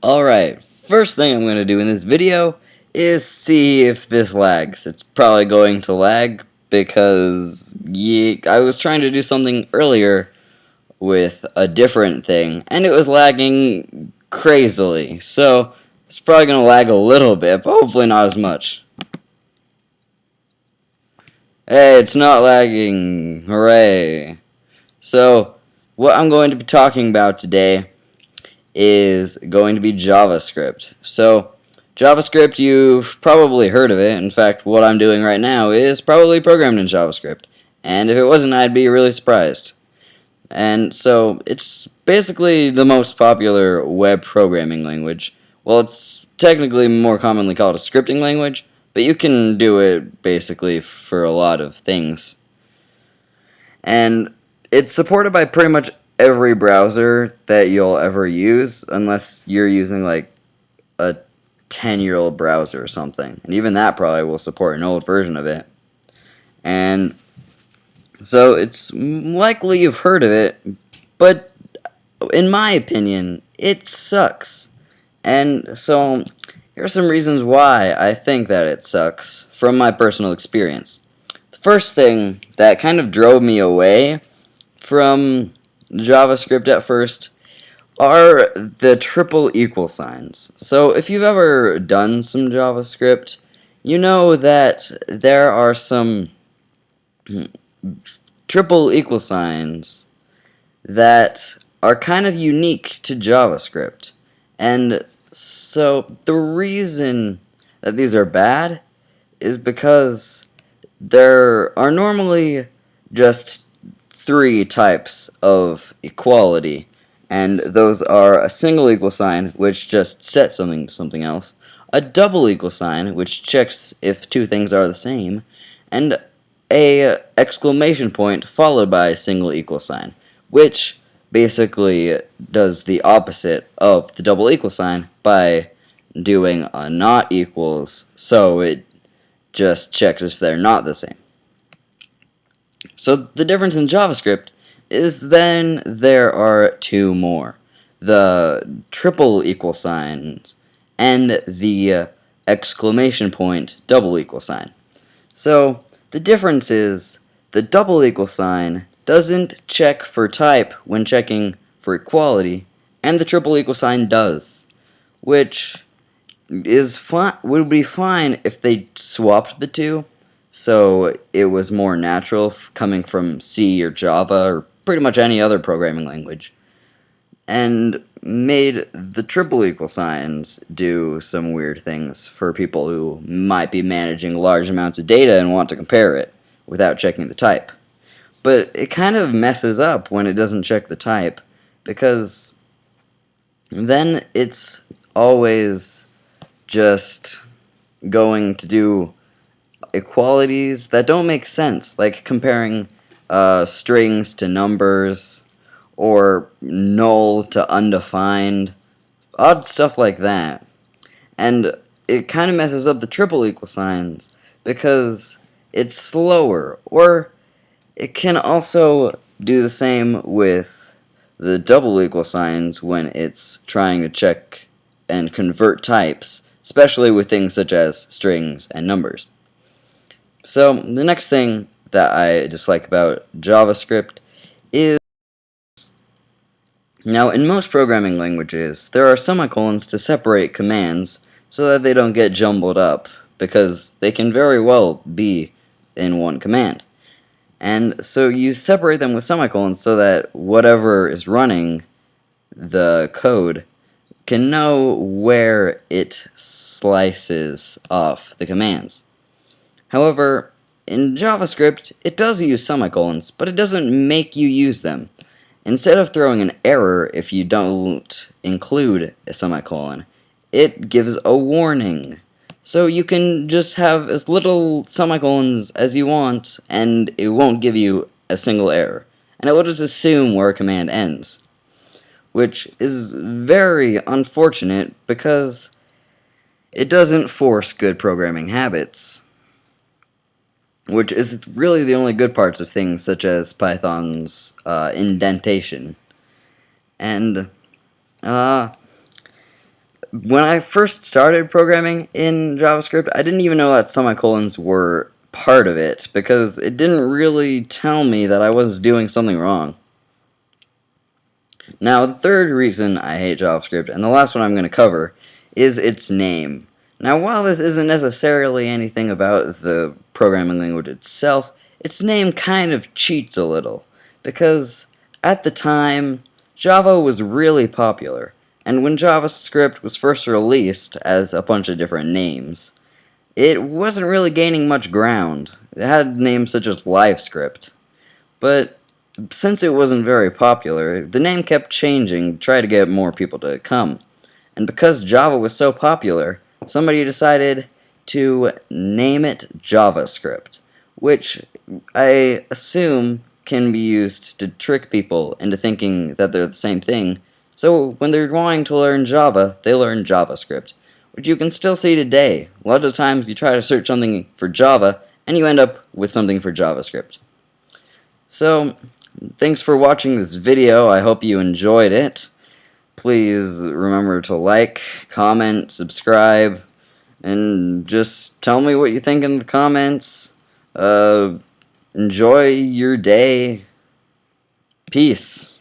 Alright, first thing I'm going to do in this video is see if this lags. It's probably going to lag because I was trying to do something earlier with a different thing and it was lagging crazily. So it's probably going to lag a little bit, but hopefully not as much. Hey, it's not lagging. Hooray. So what I'm going to be talking about today is going to be JavaScript. So JavaScript, you've probably heard of it. In fact, what I'm doing right now is probably programmed in JavaScript. And if it wasn't, I'd be really surprised. And so it's basically the most popular web programming language. Well, it's technically more commonly called a scripting language, but you can do it basically for a lot of things. And it's supported by pretty much every browser that you'll ever use, unless you're using like a 10-year-old browser or something. And even that probably will support an old version of it. And so it's likely you've heard of it, but in my opinion, it sucks. And so here are some reasons why I think that it sucks from my personal experience. The first thing that kind of drove me away from JavaScript at first are the triple equal signs. So if you've ever done some JavaScript, you know that there are some triple equal signs that are kind of unique to JavaScript. And so the reason that these are bad is because there are normally just three types of equality, and those are a single equal sign, which just sets something to something else, a double equal sign, which checks if two things are the same, and a exclamation point followed by a single equal sign, which basically does the opposite of the double equal sign by doing a not equals, so it just checks if they're not the same. So the difference in JavaScript is then there are two more. The triple equal signs and the exclamation point double equal sign. So the difference is the double equal sign doesn't check for type when checking for equality, and the triple equal sign does, which is would be fine if they swapped the two, so it was more natural coming from C or Java or pretty much any other programming language, and made the triple equal signs do some weird things for people who might be managing large amounts of data and want to compare it without checking the type. But it kind of messes up when it doesn't check the type, because then it's always just going to do equalities that don't make sense, like comparing strings to numbers, or null to undefined, odd stuff like that. And it kind of messes up the triple equal signs because it's slower, or it can also do the same with the double equal signs when it's trying to check and convert types, especially with things such as strings and numbers. So the next thing that I dislike about JavaScript is, now in most programming languages there are semicolons to separate commands so that they don't get jumbled up, because they can very well be in one command. And so you separate them with semicolons so that whatever is running the code can know where it slices off the commands. However, in JavaScript, it does use semicolons, but it doesn't make you use them. Instead of throwing an error if you don't include a semicolon, it gives a warning. So you can just have as little semicolons as you want, and it won't give you a single error. And it will just assume where a command ends, which is very unfortunate because it doesn't force good programming habits, which is really the only good parts of things such as Python's indentation. And when I first started programming in JavaScript, I didn't even know that semicolons were part of it, because it didn't really tell me that I was doing something wrong. Now, the third reason I hate JavaScript, and the last one I'm going to cover, is its name. Now, while this isn't necessarily anything about the programming language itself, its name kind of cheats a little, because at the time, Java was really popular, and when JavaScript was first released as a bunch of different names, it wasn't really gaining much ground. It had names such as LiveScript, but since it wasn't very popular, the name kept changing to try to get more people to come. And because Java was so popular, somebody decided to name it JavaScript, which I assume can be used to trick people into thinking that they're the same thing. So when they're wanting to learn Java, they learn JavaScript, which you can still see today. A lot of times you try to search something for Java, and you end up with something for JavaScript. So, thanks for watching this video. I hope you enjoyed it. Please remember to like, comment, subscribe, and just tell me what you think in the comments. Enjoy your day. Peace.